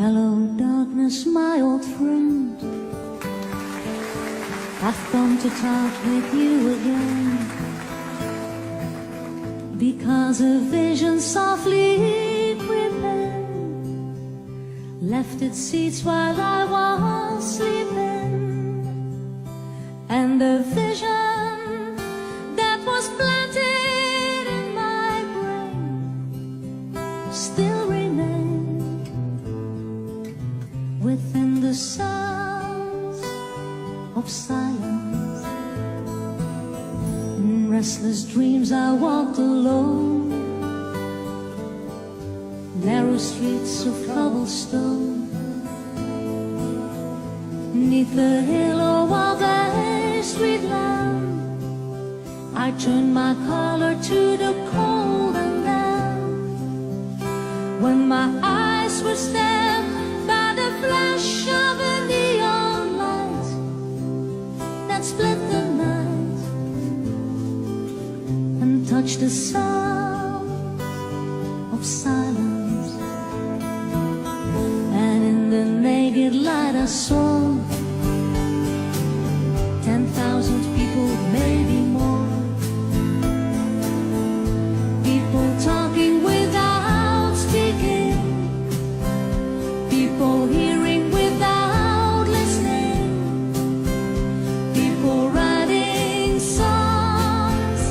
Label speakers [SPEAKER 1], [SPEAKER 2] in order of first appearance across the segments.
[SPEAKER 1] Hello, darkness, my old friend. I've come to talk with you again, because a vision softly creeping left its seeds while I was sleeping, and the vision that was planted in my brain still remains within the sounds of silence. In restless dreams I walked alone, narrow streets of cobblestone, neath the halo of a street lamp. I turned my collar to the cold and damp, when my eyes were stabbed by the flash of a neon light that split the night and touched the sound of silence. And in the naked light I saw 10,000 people, maybe more, people talking without speaking, people hearing without listening, people writing songs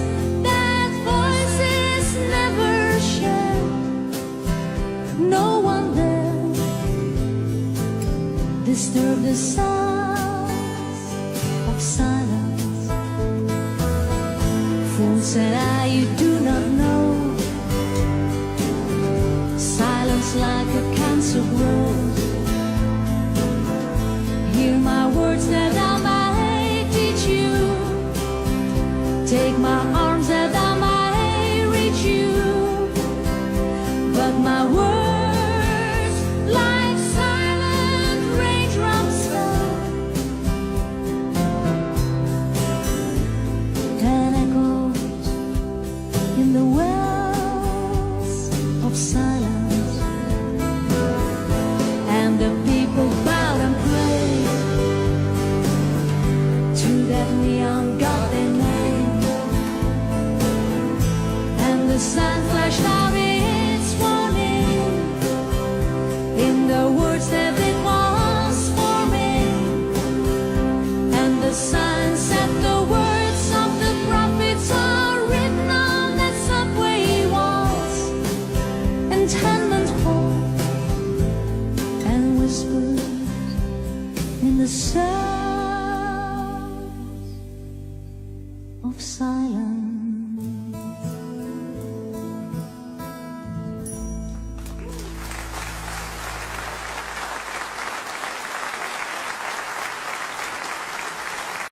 [SPEAKER 1] that voices never shared. No one there disturbed the sounds of silence. Fool, said I, you do not know, silence like a cancer grows. Hear my words that I might teach you, take my arms that I might reach you, but my words like silent raindrops fell and echoes in the wells of silence. And the people bowed and prayed to that neon god they made, and the sun flashed out its warning in the words that it was forming, and the sun said the words of the prophets are written on that subway walls and tenement halls, and whispered in the sound of silence.